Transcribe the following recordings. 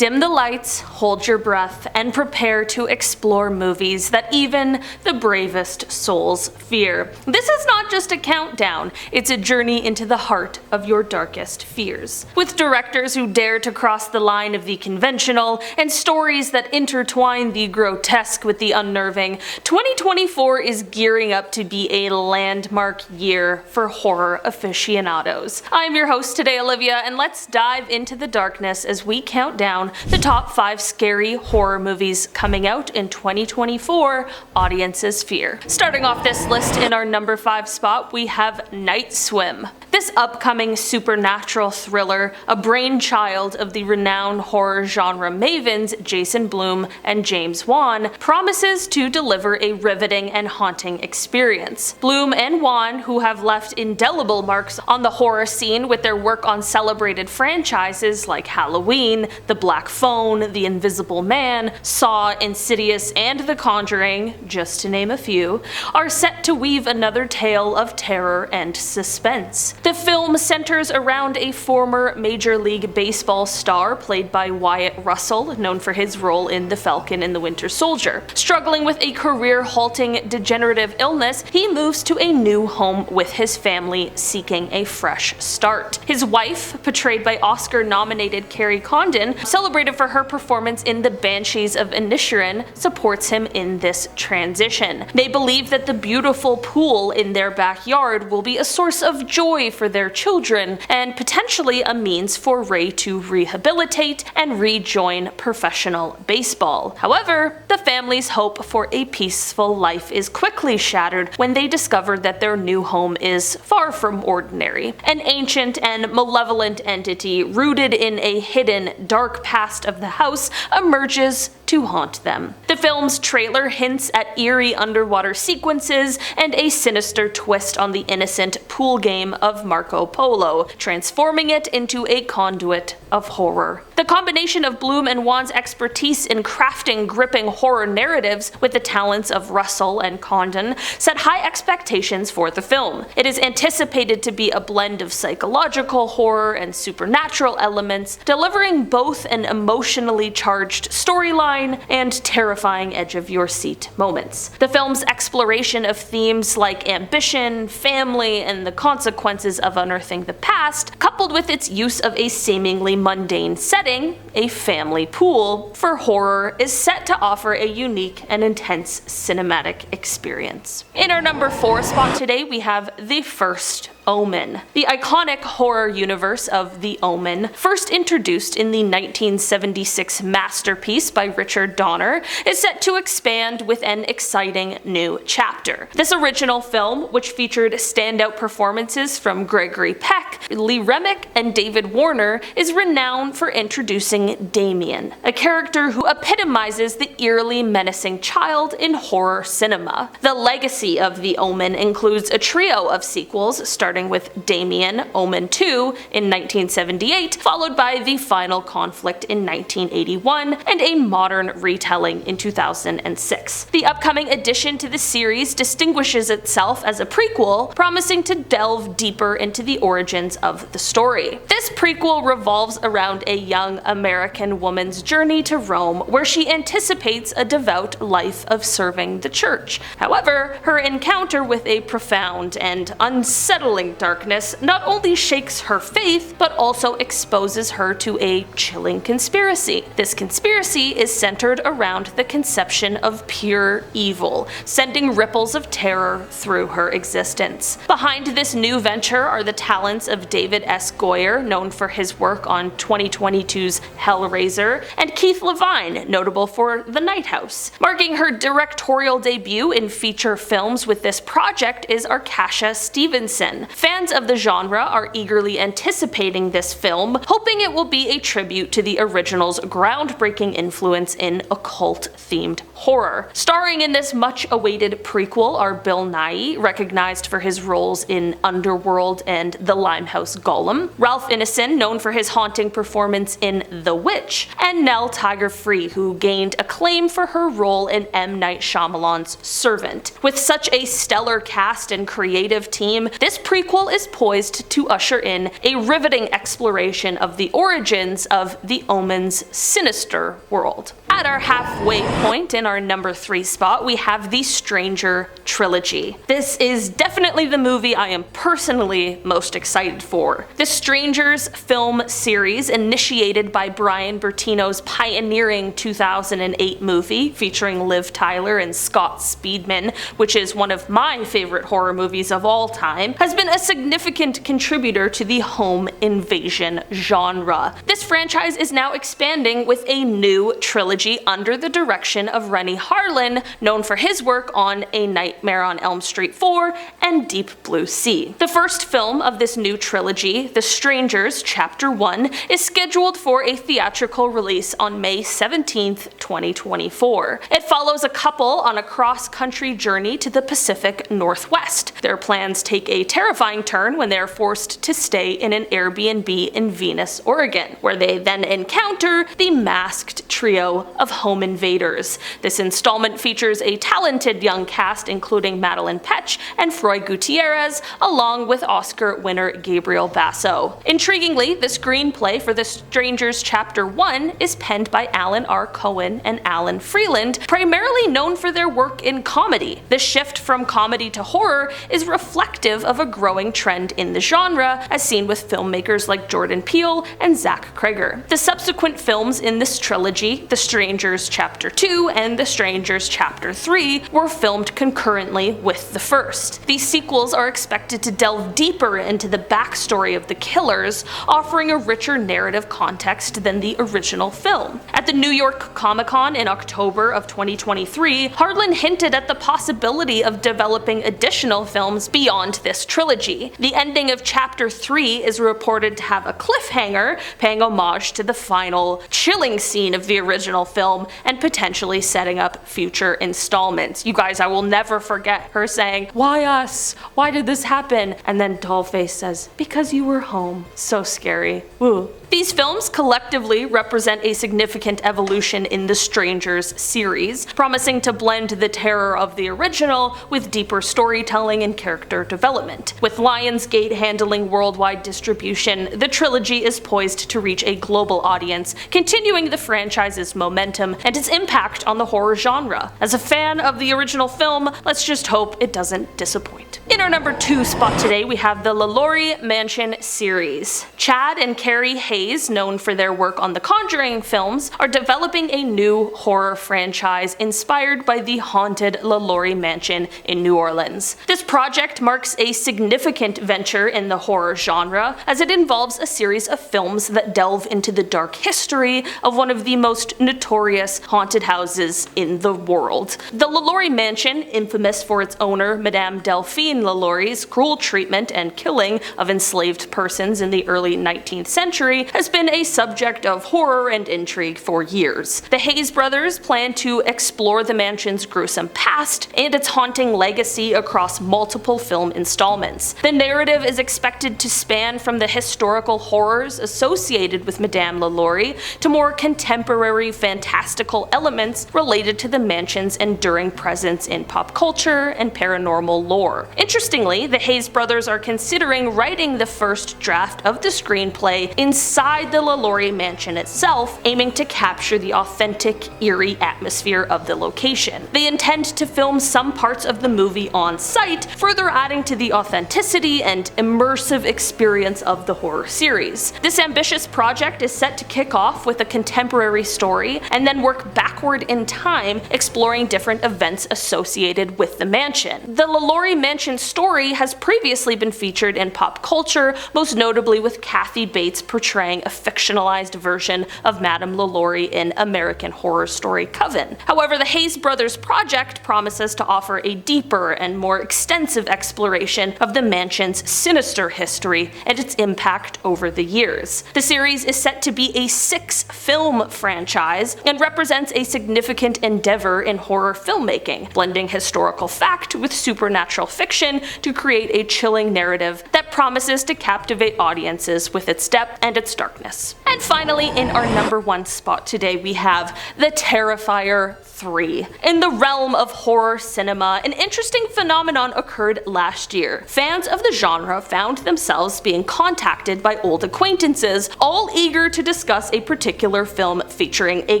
Dim the lights, hold your breath, and prepare to explore movies that even the bravest souls fear. This is not just a countdown, it's a journey into the heart of your darkest fears. With directors who dare to cross the line of the conventional, and stories that intertwine the grotesque with the unnerving, 2024 is gearing up to be a landmark year for horror aficionados. I'm your host today, Olivia, and let's dive into the darkness as we count down the top 5 scary horror movies coming out in 2024 audiences fear. Starting off this list in our number 5 spot, we have Night Swim. This upcoming supernatural thriller, a brainchild of the renowned horror genre mavens Jason Blum and James Wan, promises to deliver a riveting and haunting experience. Blum and Wan, who have left indelible marks on the horror scene with their work on celebrated franchises like Halloween, The Black Phone, The Invisible Man, Saw, Insidious, and The Conjuring, just to name a few, are set to weave another tale of terror and suspense. The film centers around a former Major League Baseball star played by Wyatt Russell, known for his role in The Falcon and the Winter Soldier. Struggling with a career-halting degenerative illness, he moves to a new home with his family, seeking a fresh start. His wife, portrayed by Oscar-nominated Carrie Condon, celebrated for her performance in The Banshees of Inisherin, supports him in this transition. They believe that the beautiful pool in their backyard will be a source of joy for their children, and potentially a means for Ray to rehabilitate and rejoin professional baseball. However, the family's hope for a peaceful life is quickly shattered when they discover that their new home is far from ordinary. An ancient and malevolent entity rooted in a hidden, dark past of the house emerges to haunt them. The film's trailer hints at eerie underwater sequences and a sinister twist on the innocent pool game of Marco Polo, transforming it into a conduit of horror. The combination of Blum and Wan's expertise in crafting gripping horror narratives with the talents of Russell and Condon set high expectations for the film. It is anticipated to be a blend of psychological horror and supernatural elements, delivering both an emotionally charged storyline and terrifying edge-of-your-seat moments. The film's exploration of themes like ambition, family, and the consequences of unearthing the past, coupled with its use of a seemingly mundane setting, a family pool, for horror, is set to offer a unique and intense cinematic experience. In our number 4 spot today, we have The First Omen. The iconic horror universe of The Omen, first introduced in the 1976 masterpiece by Richard Donner, is set to expand with an exciting new chapter. This original film, which featured standout performances from Gregory Peck, Lee Remick, and David Warner, is renowned for introducing Damien, a character who epitomizes the eerily menacing child in horror cinema. The legacy of The Omen includes a trio of sequels, starting with Damien, Omen 2 in 1978, followed by The Final Conflict in 1981, and a modern retelling in 2006. The upcoming addition to the series distinguishes itself as a prequel, promising to delve deeper into the origins of the story. This prequel revolves around a young American woman's journey to Rome, where she anticipates a devout life of serving the church. However, her encounter with a profound and unsettling darkness not only shakes her faith, but also exposes her to a chilling conspiracy. This conspiracy is centered around the conception of pure evil, sending ripples of terror through her existence. Behind this new venture are the talents of David S. Goyer, known for his work on 2022's Hellraiser, and Keith Levine, notable for The Night House. Marking her directorial debut in feature films with this project is Arkasha Stevenson. Fans of the genre are eagerly anticipating this film, hoping it will be a tribute to the original's groundbreaking influence in occult-themed horror. Starring in this much-awaited prequel are Bill Nighy, recognized for his roles in Underworld and The Limehouse Golem, Ralph Ineson, known for his haunting performance in The Witch, and Nell Tiger-Free, who gained acclaim for her role in M. Night Shyamalan's Servant. With such a stellar cast and creative team, this prequel prequel is poised to usher in a riveting exploration of the origins of the Omen's sinister world. At our halfway point in our number 3 spot, we have the Stranger Trilogy. This is definitely the movie I am personally most excited for. The Strangers film series, initiated by Brian Bertino's pioneering 2008 movie featuring Liv Tyler and Scott Speedman, which is one of my favorite horror movies of all time, has been a significant contributor to the home invasion genre. This franchise is now expanding with a new trilogy under the direction of Renny Harlin, known for his work on A Nightmare on Elm Street 4 and Deep Blue Sea. The first film of this new trilogy, The Strangers Chapter 1, is scheduled for a theatrical release on May 17th, 2024. It follows a couple on a cross-country journey to the Pacific Northwest. Their plans take a terrifying turn when they are forced to stay in an Airbnb in Venus, Oregon, where they then encounter the masked trio of home invaders. This installment features a talented young cast including Madeline Petch and Froy Gutierrez, along with Oscar winner Gabriel Basso. Intriguingly, the screenplay for The Strangers Chapter 1 is penned by Alan R. Cohen and Alan Freeland, primarily known for their work in comedy. The shift from comedy to horror is reflective of a growing trend in the genre, as seen with filmmakers like Jordan Peele and Zach Cregger. The subsequent films in this trilogy, The Strangers Chapter 2 and The Strangers Chapter 3, were filmed concurrently with the first. These sequels are expected to delve deeper into the backstory of the killers, offering a richer narrative context than the original film. At the New York Comic Con in October of 2023, Harlan hinted at the possibility of developing additional films beyond this trilogy. The ending of Chapter 3 is reported to have a cliffhanger, paying homage to the final, chilling scene of the original film and potentially setting up future installments. You guys, I will never forget her saying, "Why us? Why did this happen?" And then Dollface says, "Because you were home." So scary. Woo. These films collectively represent a significant evolution in the Strangers series, promising to blend the terror of the original with deeper storytelling and character development. With Lionsgate handling worldwide distribution, the trilogy is poised to reach a global audience, continuing the franchise's momentum and its impact on the horror genre. As a fan of the original film, let's just hope it doesn't disappoint. In our number 2 spot today, we have the Lalaurie Mansion series. Chad and Carrie Hayes, known for their work on the Conjuring films, are developing a new horror franchise inspired by the haunted Lalaurie Mansion in New Orleans. This project marks a significant venture in the horror genre, as it involves a series of films that delve into the dark history of one of the most notorious haunted houses in the world. The Lalaurie Mansion, infamous for its owner Madame Delphine Lalaurie's cruel treatment and killing of enslaved persons in the early 19th century, has been a subject of horror and intrigue for years. The Hayes brothers plan to explore the mansion's gruesome past and its haunting legacy across multiple film installments. The narrative is expected to span from the historical horrors associated with Madame Lalaurie to more contemporary fantastical elements related to the mansion's enduring presence in pop culture and paranormal lore. Interestingly, the Hayes brothers are considering writing the first draft of the screenplay inside the Lalaurie Mansion itself, aiming to capture the authentic, eerie atmosphere of the location. They intend to film some parts of the movie on site, further adding to the authenticity and immersive experience of the horror series. This ambitious project is set to kick off with a contemporary story and then work backward in time, exploring different events associated with the mansion. The Lalaurie Mansion story has previously been featured in pop culture, most notably with Kathy Bates portraying a fictionalized version of Madame Lalaurie in American Horror Story Coven. However, the Hayes brothers project promises to offer a deeper and more extensive exploration of the mansion's sinister history and its impact over the years. The series is set to be a 6-film franchise franchise and represents a significant endeavor in horror filmmaking, blending historical fact with supernatural fiction to create a chilling narrative that promises to captivate audiences with its depth and its darkness. And finally, in our number 1 spot today, we have The Terrifier 3. In the realm of horror cinema, an interesting phenomenon occurred last year. Fans of the genre found themselves being contacted by old acquaintances, all eager to discuss a particular film featuring a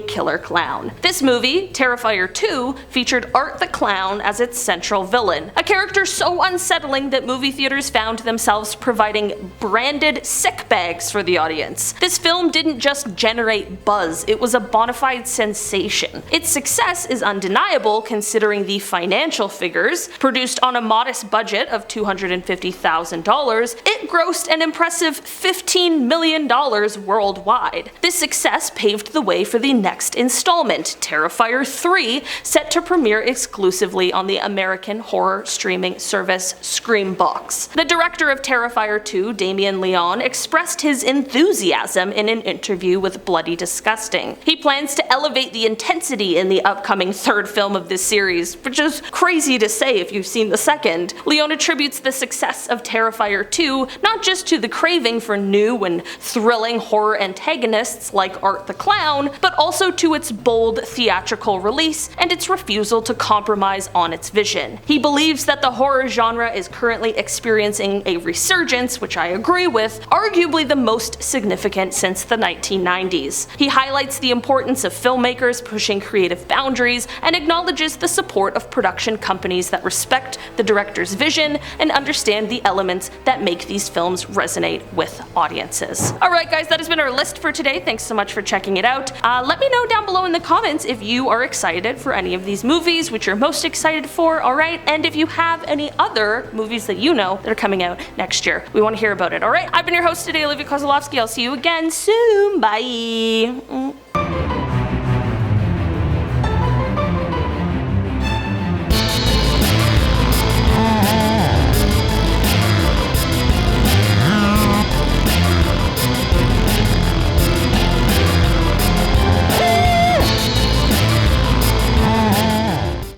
killer clown. This movie, Terrifier 2, featured Art the Clown as its central villain, a character so unsettling that movie theaters found themselves providing branded sick bags for the audience. This film didn't just generate buzz, it was a bona fide sensation. Its success is undeniable considering the financial figures. Produced on a modest budget of $250,000, it grossed an impressive $15 million worldwide. This success paved the way for the next installment, Terrifier 3, set to premiere exclusively on the American horror streaming service Screambox. The director of Terrifier 2, Damien Leone, expressed his enthusiasm in an interview with Bloody Disgusting. He plans to elevate the intensity in the upcoming 3rd film of this series, which is crazy to say if you've seen the 2nd. Leone attributes the success of Terrifier 2 not just to the craving for new and thrilling horror antagonists like Art the Clown, but also to its bold theatrical release and its refusal to compromise on its vision. He believes that the horror genre is currently experiencing a resurgence, which I agree with, arguably the most significant since the 1990s. He highlights the importance of filmmakers pushing creative boundaries and acknowledges the support of production companies that respect the director's vision and understand the elements that make these films resonate with audiences. Alright guys, that has been our list for today. Thanks so much for checking it out. Let me know down below in the comments if you are excited for any of these movies, which you're most excited for, alright? And if you have any other movies that you know that are coming out next year. We want to hear about it, alright? I've been your host today, Olivia Kozlowski. I'll see you again soon. Bye!